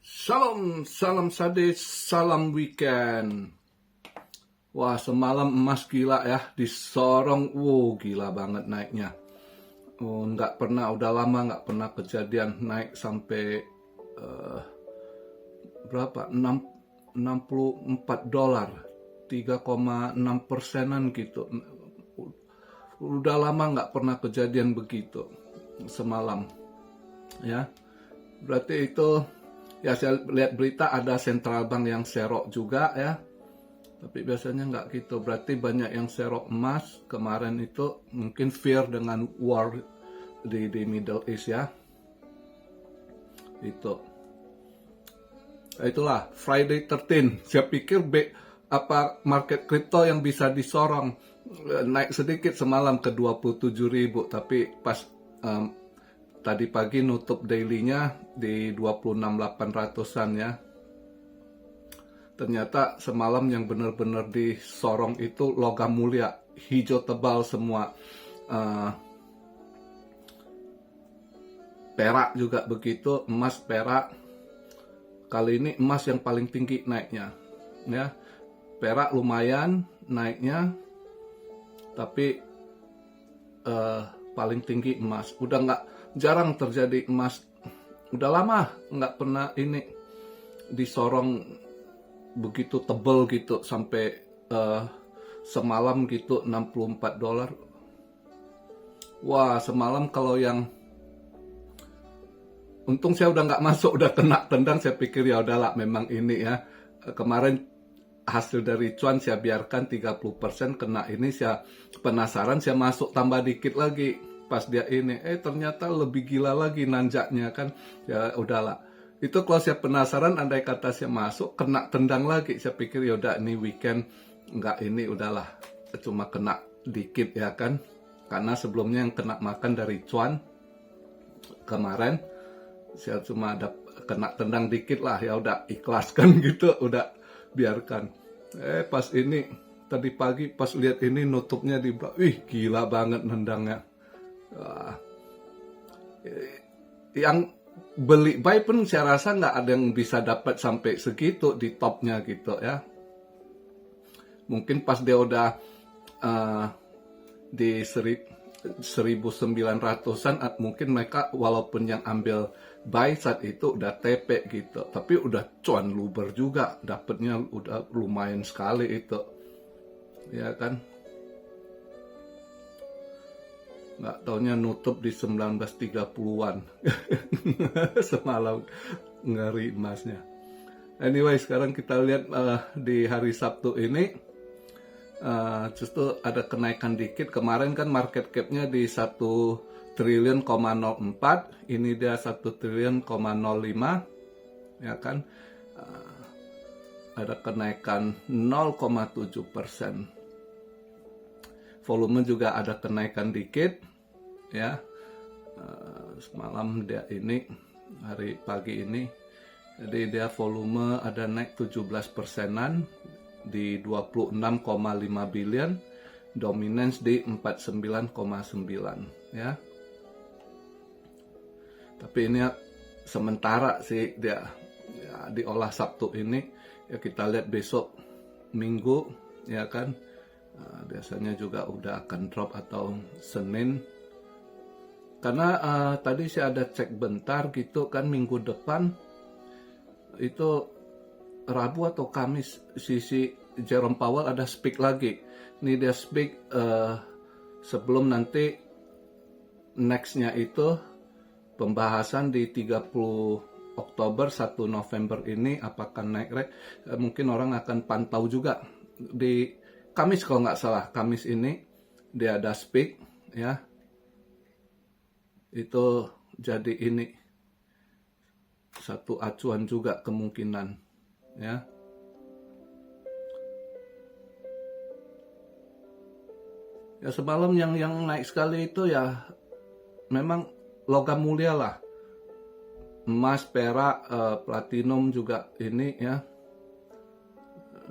Salam, salam sadis, salam weekend. Wah, semalam emas gila ya, disorong. Wow, gila banget naiknya. Oh, nggak pernah, udah lama nggak pernah kejadian naik sampai berapa? 64 dolar, 3,6%-an gitu. Udah lama nggak pernah kejadian begitu semalam. Ya, berarti itu ya saya lihat berita ada central bank yang serok juga ya. Tapi biasanya nggak gitu. Berarti banyak yang serok emas kemarin itu mungkin fear dengan war di Middle East ya. Itu. Itulah Friday 13. Saya pikir apa market kripto yang bisa disorong naik sedikit semalam ke 27.000, tapi pas tadi pagi nutup daily-nya di 26.800-an ya. Ternyata semalam yang benar-benar disorong itu logam mulia, hijau tebal semua. Perak juga begitu, emas perak. Kali ini emas yang paling tinggi naiknya. Ya, perak lumayan naiknya, tapi paling tinggi emas. Udah nggak, jarang terjadi emas. Udah lama nggak pernah ini disorong begitu tebel gitu sampai semalam gitu 64 dolar. Wah, semalam kalau yang untung saya udah nggak masuk, udah kena tendang, saya pikir ya udahlah memang ini ya. Kemarin hasil dari cuan saya biarkan 30%, kena ini saya penasaran, saya masuk tambah dikit lagi pas dia ini. Ternyata lebih gila lagi nanjaknya kan. Ya udahlah. Itu kalau saya penasaran, andai kata saya masuk, kena tendang lagi. Saya pikir yaudah ini weekend, nggak ini udahlah. Cuma kena dikit ya kan. Karena sebelumnya yang kena makan dari cuan kemarin, saya cuma ada kena tendang dikit lah. Ya udah ikhlaskan gitu, udah biarkan. Pas ini, tadi pagi pas lihat ini nutupnya di bawah. Wih gila banget nendangnya. Yang beli buy pun saya rasa nggak ada yang bisa dapat sampai segitu di topnya gitu ya. Mungkin pas dia udah di 1900-an mungkin mereka walaupun yang ambil buy saat itu udah TP gitu, tapi udah cuan luber juga, dapatnya udah lumayan sekali itu ya kan. Nggak taunya nutup di 1930-an. Semalam ngeri emasnya. Anyway, sekarang kita lihat di hari Sabtu ini justru ada kenaikan dikit. Kemarin kan market cap-nya di 1 triliun,04, ini dia 1 triliun,05 ya kan. Ada kenaikan 0,7%. Volume juga ada kenaikan dikit ya. Semalam dia ini hari pagi ini, jadi dia volume ada naik 17%-an di 26,5 billion, dominance di 49,9 ya. Tapi ini sementara sih dia ya, diolah Sabtu ini ya, kita lihat besok Minggu ya kan. Biasanya juga udah akan drop atau Senin. Karena tadi saya ada cek bentar gitu kan, minggu depan itu Rabu atau Kamis si Jerome Powell ada speak lagi. Ini dia speak sebelum nanti nextnya itu pembahasan di 30 Oktober 1 November ini apakah naik rate. Mungkin orang akan pantau juga di Kamis, kalau nggak salah Kamis ini dia ada speak ya. Itu jadi ini satu acuan juga kemungkinan ya. Ya semalam yang naik sekali itu ya memang logam mulia lah. Emas, perak, platinum juga ini ya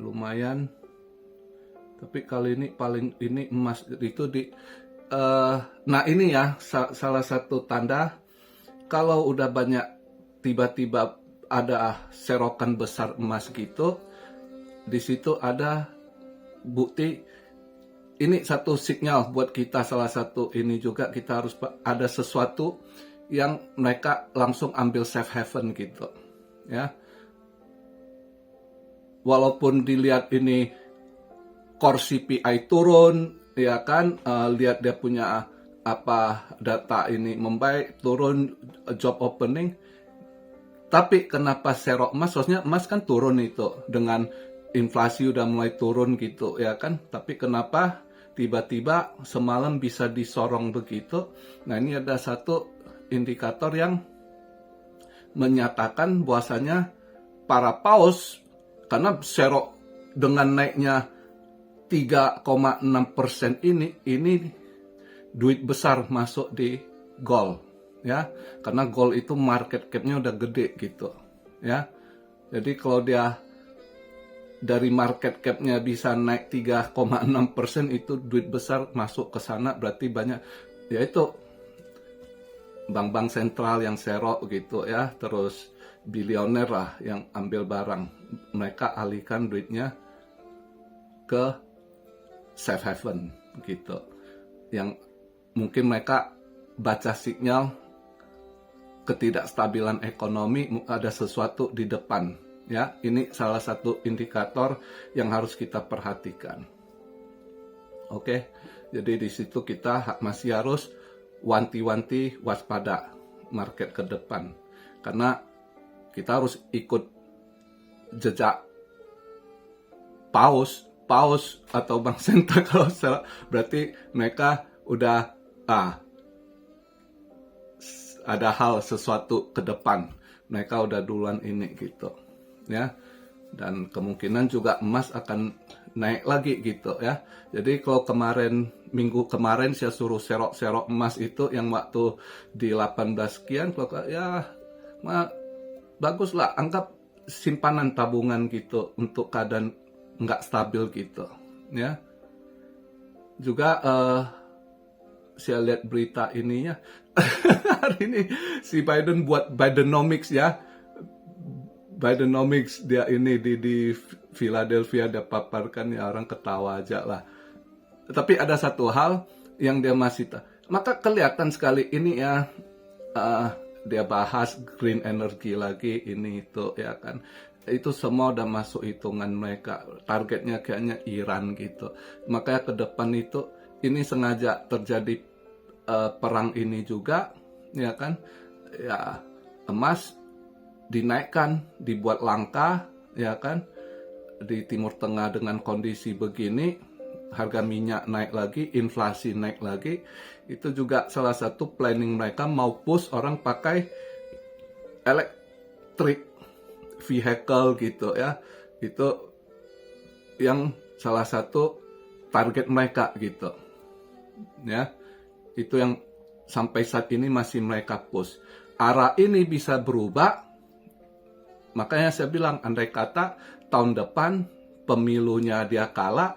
lumayan. Tapi kali ini paling ini emas itu di nah ini ya salah satu tanda kalau udah banyak tiba-tiba ada serokan besar emas gitu, di situ ada bukti. Ini satu sinyal buat kita, salah satu ini juga kita harus ada sesuatu yang mereka langsung ambil safe haven gitu, ya. Walaupun dilihat ini core CPI turun, ya kan, lihat dia punya data ini membaik, turun job opening, tapi kenapa serok emas? Soalnya emas kan turun itu dengan inflasi udah mulai turun gitu, ya kan, tapi kenapa tiba-tiba semalam bisa disorong begitu? Nah, ini ada satu indikator yang menyatakan bahwasanya para paus, karena serok dengan naiknya 3,6% ini duit besar masuk di gold, ya, karena gold itu market cap-nya udah gede gitu, ya. Jadi kalau dia dari market cap-nya bisa naik 3,6%, itu duit besar masuk ke sana, berarti banyak, yaitu bank-bank sentral yang serok gitu, ya, terus bilioner lah yang ambil barang, mereka alihkan duitnya ke safe haven gitu, yang mungkin mereka baca sinyal ketidakstabilan ekonomi, ada sesuatu di depan, ya. Ini salah satu indikator yang harus kita perhatikan. Oke, jadi di situ kita masih harus wanti-wanti waspada market ke depan, karena kita harus ikut jejak paus atau bank sentral. Kalau salah, berarti mereka udah ada hal sesuatu ke depan, mereka udah duluan ini gitu, ya. Dan kemungkinan juga emas akan naik lagi gitu, ya. Jadi kalau minggu kemarin saya suruh serok emas itu yang waktu di 18 sekian, kalau ya bagus lah, anggap simpanan tabungan gitu untuk keadaan nggak stabil gitu, ya. Juga saya lihat berita ininya hari ini si Biden buat Bidenomics, ya. Bidenomics dia ini di Philadelphia dia paparkan, ya, orang ketawa aja lah. Tapi ada satu hal yang dia masih maka kelihatan sekali ini, ya, dia bahas green energy lagi, ini itu, ya kan. Itu semua udah masuk hitungan mereka. Targetnya kayaknya Iran gitu. Makanya ke depan itu ini sengaja terjadi perang ini juga, ya kan. Ya, emas dinaikkan, dibuat langka, ya kan. Di Timur Tengah dengan kondisi begini, harga minyak naik lagi, inflasi naik lagi. Itu juga salah satu planning mereka, mau push orang pakai electric vehicle gitu, ya. Itu yang salah satu target mereka gitu, ya. Itu yang sampai saat ini masih mereka push. Arah ini bisa berubah, makanya saya bilang andai kata tahun depan pemilunya dia kalah,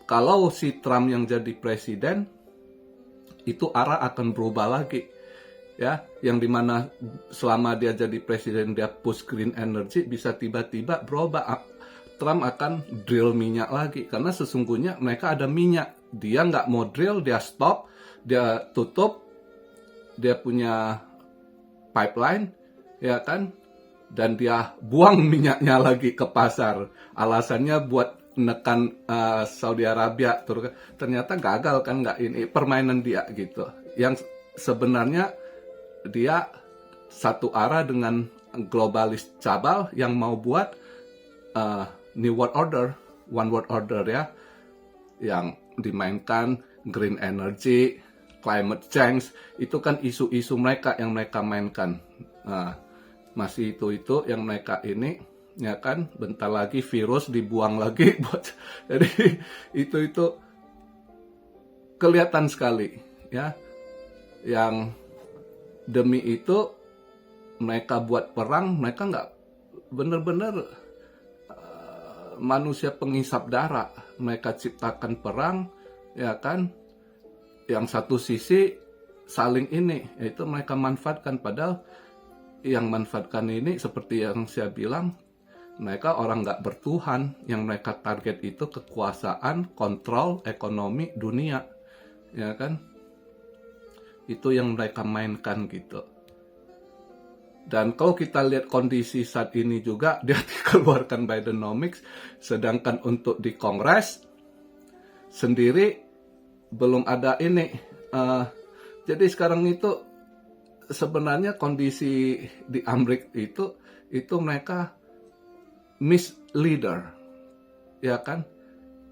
kalau si Trump yang jadi presiden, itu arah akan berubah lagi, ya. Yang dimana selama dia jadi presiden dia push green energy, bisa tiba-tiba berubah, Trump akan drill minyak lagi, karena sesungguhnya mereka ada minyak, dia nggak mau drill, dia stop, dia tutup, dia punya pipeline, ya kan, dan dia buang minyaknya lagi ke pasar, alasannya buat menekan Saudi Arabia. Ternyata gagal kan, nggak, ini permainan dia gitu, yang sebenarnya dia satu arah dengan globalis cabal yang mau buat New World Order, One World Order, ya, yang dimainkan green energy, climate change, itu kan isu-isu mereka yang mereka mainkan. Masih itu yang mereka ini, ya kan, bentar lagi virus dibuang lagi buat, jadi itu kelihatan sekali, ya, yang demi itu mereka buat perang, mereka nggak benar-benar manusia penghisap darah, mereka ciptakan perang, ya kan, yang satu sisi saling ini, yaitu mereka manfaatkan, padahal yang manfaatkan ini seperti yang saya bilang, mereka orang nggak bertuhan, yang mereka target itu kekuasaan, kontrol, ekonomi, dunia, ya kan? Itu yang mereka mainkan gitu. Dan kalau kita lihat kondisi saat ini juga, dia dikeluarkan Bidenomics, sedangkan untuk di Kongres sendiri belum ada ini. Jadi sekarang itu sebenarnya kondisi di Amerika itu mereka misleader, ya kan?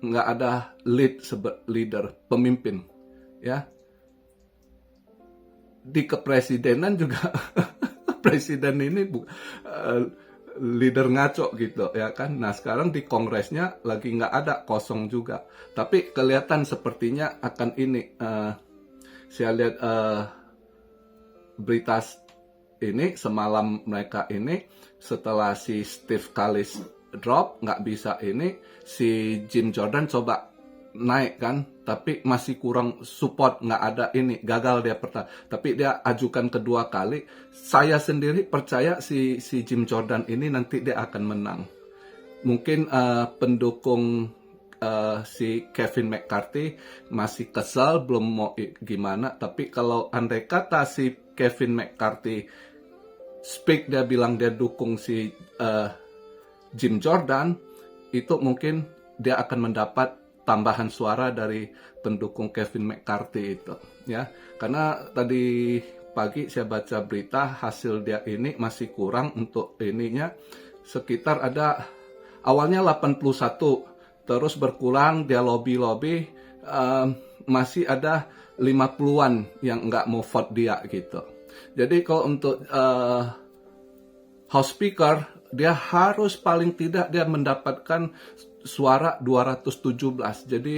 Nggak ada leader, pemimpin, ya. Di kepresidenan juga presiden ini leader ngaco gitu, ya kan? Nah sekarang di kongresnya lagi nggak ada, kosong juga. Tapi kelihatan sepertinya akan ini. Saya lihat berita ini semalam mereka ini setelah si Steve Scalise drop nggak bisa ini, si Jim Jordan coba naik kan, tapi masih kurang support, nggak ada ini, gagal dia pertama. Tapi dia ajukan kedua kali. Saya sendiri percaya si Jim Jordan ini nanti dia akan menang. Mungkin pendukung si Kevin McCarthy masih kesal, belum mau gimana. Tapi kalau andai kata si Kevin McCarthy speak, dia bilang dia dukung si Jim Jordan, itu mungkin dia akan mendapat tambahan suara dari pendukung Kevin McCarthy itu, ya. Karena tadi pagi saya baca berita hasil dia ini masih kurang untuk ininya, sekitar ada awalnya 81, terus berkurang, dia lobby masih ada 50-an yang nggak mau vote dia gitu. Jadi kalau untuk House Speaker, dia harus paling tidak dia mendapatkan suara 217. Jadi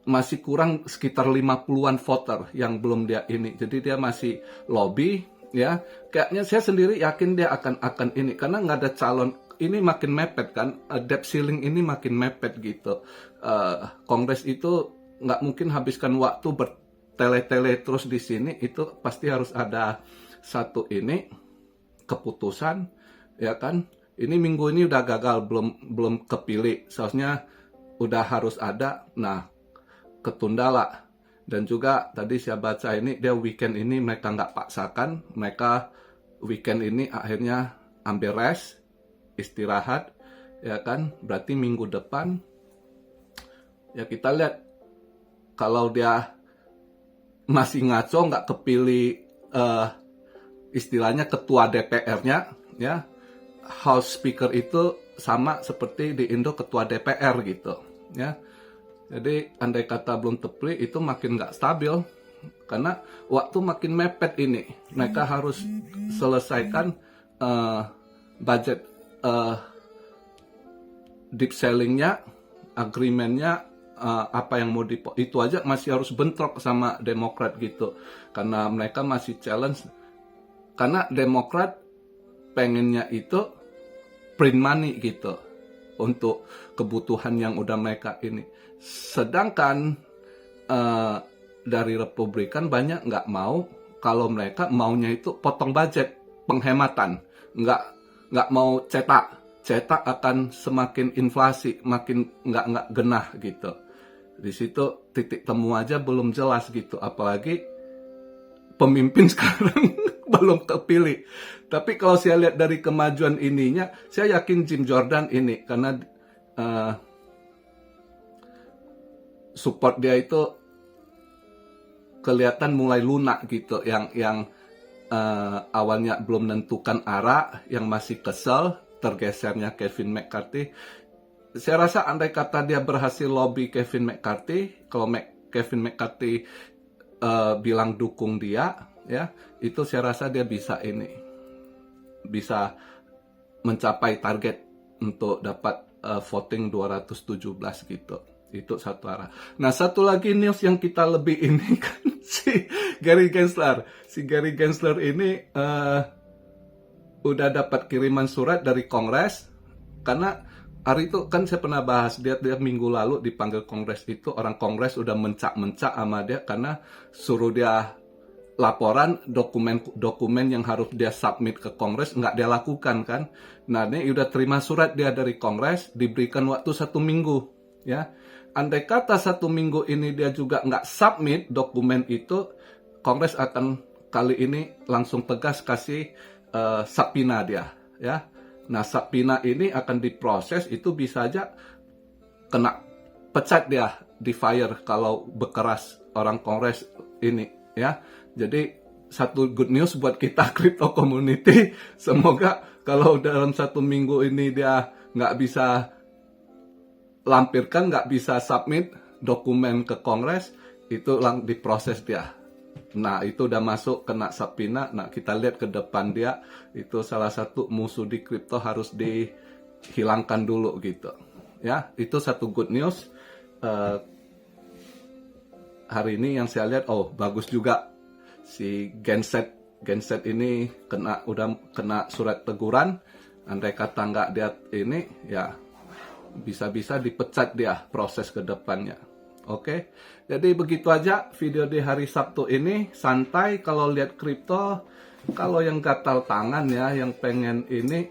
masih kurang sekitar 50-an voter yang belum dia ini. Jadi dia masih lobby, ya. Kayaknya saya sendiri yakin dia akan ini, karena nggak ada calon. Ini makin mepet kan, debt ceiling ini makin mepet gitu. Kongres itu nggak mungkin habiskan waktu bertele-tele terus di sini. Itu pasti harus ada satu ini keputusan, ya kan. Ini minggu ini udah gagal, belum kepilih. Seharusnya udah harus ada. Nah, ketunda lah. Dan juga tadi saya baca ini, dia weekend ini mereka nggak paksakan. Mereka weekend ini akhirnya ambil rest, istirahat, ya kan. Berarti minggu depan, ya kita lihat. Kalau dia masih ngaco, nggak kepilih istilahnya ketua DPR-nya, ya. House Speaker itu sama seperti di Indo ketua DPR gitu, ya. Jadi andai kata belum terpilih itu makin nggak stabil, karena waktu makin mepet ini. Mereka harus selesaikan budget deep sellingnya, agreementnya, apa yang mau itu aja masih harus bentrok sama Demokrat gitu, karena mereka masih challenge. Karena Demokrat pengennya itu print money gitu untuk kebutuhan yang udah mereka ini. Sedangkan dari Republikan banyak nggak mau, kalau mereka maunya itu potong budget, penghematan, nggak mau cetak akan semakin inflasi, makin nggak genah gitu. Di situ titik temu aja belum jelas gitu, apalagi pemimpin sekarang belum terpilih. Tapi kalau saya lihat dari kemajuan ininya, saya yakin Jim Jordan ini, karena support dia itu kelihatan mulai lunak gitu. Yang awalnya belum menentukan arah, yang masih kesel, tergesernya Kevin McCarthy. Saya rasa andai kata dia berhasil lobby Kevin McCarthy, kalau Kevin McCarthy bilang dukung dia, ya, itu saya rasa dia bisa mencapai target untuk dapat voting 217 gitu. Itu satu arah. Nah, satu lagi news yang kita lebih ini kan si Gary Gensler. Si Gary Gensler ini udah dapat kiriman surat dari Kongres, karena hari itu kan saya pernah bahas, dia minggu lalu dipanggil Kongres itu, orang Kongres udah mencak-mencak sama dia karena suruh dia laporan dokumen yang harus dia submit ke Kongres nggak dia lakukan kan. Nah ini udah terima surat dia dari Kongres, diberikan waktu 1 minggu ya. Andai kata 1 minggu ini dia juga nggak submit dokumen itu, Kongres akan kali ini langsung tegas kasih subpoena dia ya. Nah subpoena ini akan diproses, itu bisa aja kena pecat dia, di fire kalau berkeras orang Kongres ini ya. Jadi satu good news buat kita crypto community, semoga kalau dalam 1 minggu ini dia nggak bisa lampirkan, nggak bisa submit dokumen ke Kongres, itu diproses dia. Nah itu udah masuk kena subpoena. Nah kita lihat ke depan dia, itu salah satu musuh di kripto harus dihilangkan dulu gitu ya. Itu satu good news hari ini yang saya lihat. Oh bagus juga si Genset ini udah kena surat teguran. Andai kata nggak dia ini ya bisa-bisa dipecat dia proses ke depannya. Oke, jadi begitu aja video di hari Sabtu ini. Santai kalau lihat kripto. Kalau yang gatal tangan ya, yang pengen ini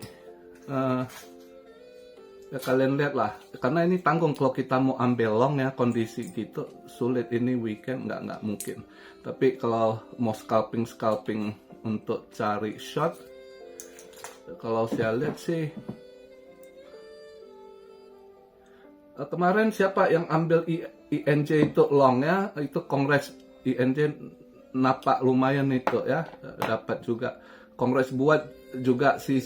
ya kalian lihat lah, karena ini tanggung kalau kita mau ambil long ya, kondisi gitu sulit ini weekend nggak mungkin. Tapi kalau mau scalping untuk cari short, kalau saya lihat sih kemarin siapa yang ambil INJ itu long ya, itu Kongres INJ napak lumayan itu ya, dapat juga. Kongres buat juga si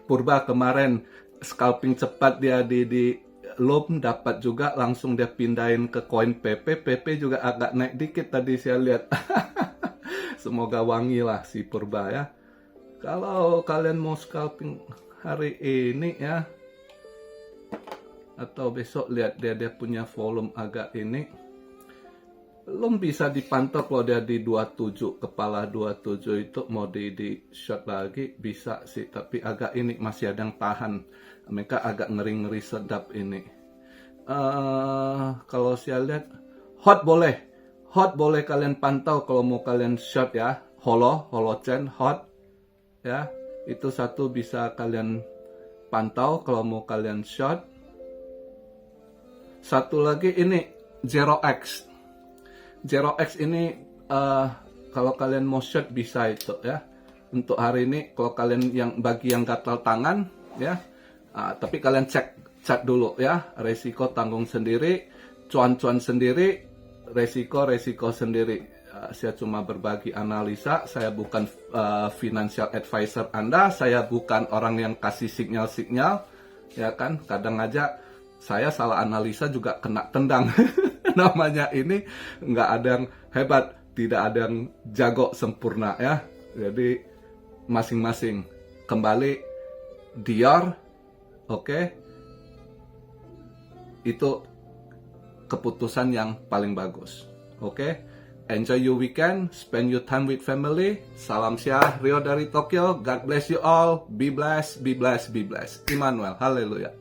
Purba kemarin scalping cepat dia di loom, dapat juga, langsung dia pindahin ke koin PP juga agak naik dikit tadi saya lihat. Semoga wangi lah si Purba ya. Kalau kalian mau scalping hari ini ya, atau besok, lihat dia punya volume agak ini, belum bisa dipantau. Kalau dia di 27, kepala 27 itu mau di short lagi bisa sih, tapi agak ini masih ada yang tahan. Mereka agak ngeri-ngeri sedap ini. Kalau saya lihat hot boleh kalian pantau kalau mau kalian short ya. Holo chain hot ya, itu satu bisa kalian pantau kalau mau kalian short. Satu lagi ini Zero X ini kalau kalian mau short bisa itu ya. Untuk hari ini kalau kalian bagi yang gatal tangan ya, tapi kalian cek dulu ya, resiko tanggung sendiri, cuan sendiri, resiko sendiri. Saya cuma berbagi analisa, saya bukan financial advisor Anda, saya bukan orang yang kasih sinyal ya kan. Kadang aja saya salah analisa juga kena tendang. Namanya ini nggak ada yang hebat, tidak ada yang jago sempurna ya. Jadi masing-masing kembali Dior, oke? Itu keputusan yang paling bagus, oke? Enjoy your weekend, spend your time with family. Salam Syah, Rio dari Tokyo. God bless you all. Be blessed, be blessed, be blessed. Immanuel, haleluya.